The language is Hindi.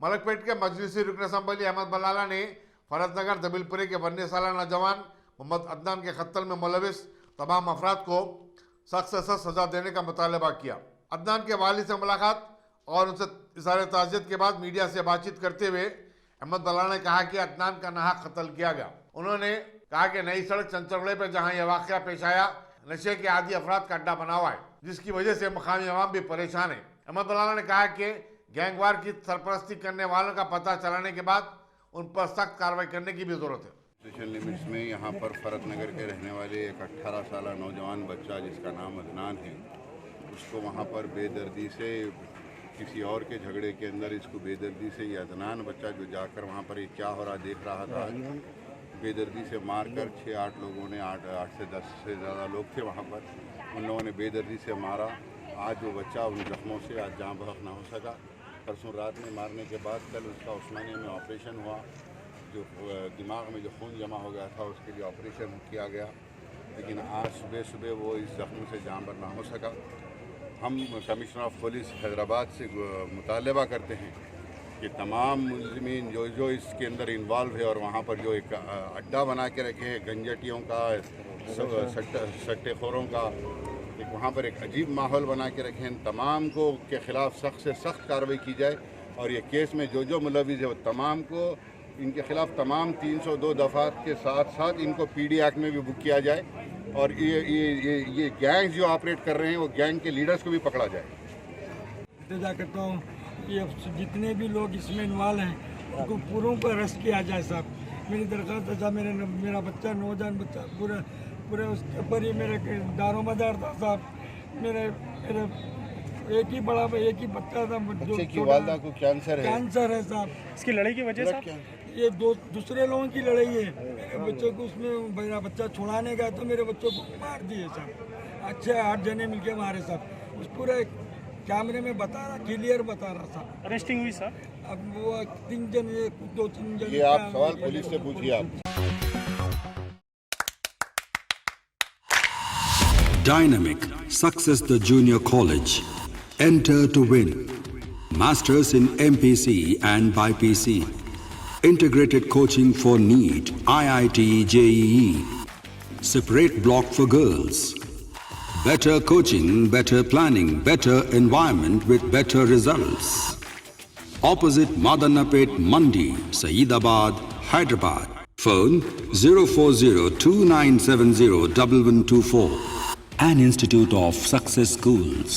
मलकपेट के मजलिसी रुकन असम्बली अहमद बलाला ने फरतनगर दबिलपुरे के 19 साल नौजवान मोहम्मद अदनान के कत्ल में मुलविस तमाम अफराद को सख्त से सख्त सजा देने का मुतालबा किया। अदनान के वालिद से मुलाकात और उनसे इज़हार ताज़ियत के बाद मीडिया से बातचीत करते हुए अहमद बलाला ने कहा कि अदनान का नाहक कत्ल किया गया। उन्होंने कहा कि नई सड़क चंचरगुड़े पर जहां यह वाक़या पेश आया नशे के आदि अफराद का अड्डा बना हुआ है, जिसकी वजह से मकामी अवाम भी परेशान है। अहमद बलाला ने कहा कि गैंगवार की सरपरस्ती करने वालों का पता चलाने के बाद उन पर सख्त कार्रवाई करने की भी जरूरत है। स्टेशन लिमिट्स में यहाँ पर फरतनगर के रहने वाले एक 18 साल नौजवान बच्चा जिसका नाम अदनान है, उसको वहाँ पर बेदर्दी से किसी और के झगड़े के अंदर इसको बेदर्दी से ये अदनान बच्चा जो जाकर वहाँ पर ये क्या हो रहा देख रहा था, बेदर्दी से मारकर 6-8 लोगों ने 8 से 10 से ज़्यादा लोग थे वहाँ पर, उन लोगों ने बेदर्दी से मारा। आज वो बच्चा उन जख्मों से आज जहाँ बहक ना हो सका। परसों रात में मारने के बाद कल उसका उस्मानिया में ऑपरेशन हुआ, जो दिमाग में जो खून जमा हो गया था उसके लिए ऑपरेशन किया गया, लेकिन आज सुबह वो इस जख्म से जान बर ना हो सका। हम कमिश्नर ऑफ पुलिस हैदराबाद से मुतालबा करते हैं कि तमाम मुलज़िमीन जो इसके अंदर इन्वॉल्व है और वहाँ पर जो एक अड्डा बना के रखे हैं गंजटियों का, सट्टेखोरों का, एक वहाँ पर एक अजीब माहौल बना के रखे हैं, तमाम को के ख़िलाफ़ सख्त से सख्त कार्रवाई की जाए और ये केस में जो मुलविस है वो तमाम को इनके ख़िलाफ़ तमाम 302 दफ़ात के साथ साथ इनको पीडी एक्ट में भी बुक किया जाए और ये गैंग जो ऑपरेट कर रहे हैं वो गैंग के लीडर्स को भी पकड़ा जाए। इंतज़ार करता हूँ ये जितने भी लोग इसमें इन्वॉल्व हैं उनको पूरों को अरेस्ट किया जाए साहब। मेरी दरख्वास्त है साहब, मेरा बच्चा नौजवान बच्चा पूरे उसके ऊपर ही मेरे दारोमदार था साहब। मेरे एक ही बच्चा था बच्चे की वालिदा को कैंसर है साहब। इसकी लड़ाई की वजह से ये दूसरे लोगों की लड़ाई है। मेरे बच्चे को उसमें मेरा बच्चा छुड़ाने गया तो मेरे बच्चों को मार दिए साहब। अच्छे 8 जने मिलके मारे साहब। उस पूरे कैमरे में बता रहा, क्लियर बता रहा साहब। अरेस्टिंग हुई सर? अब वो 3 जने 2-3 जने ये आप सवाल पुलिस से पूछिए आप। Dynamic Success the Junior College. Enter to win. Masters in MPC and BPC. Integrated coaching for NEET, IIT, JEE. Separate block for girls. Better coaching, better planning, better environment with better results. Opposite Madanapet Mandi, Saeedabad, Hyderabad. Phone 04029701124. An Institute of Success Schools.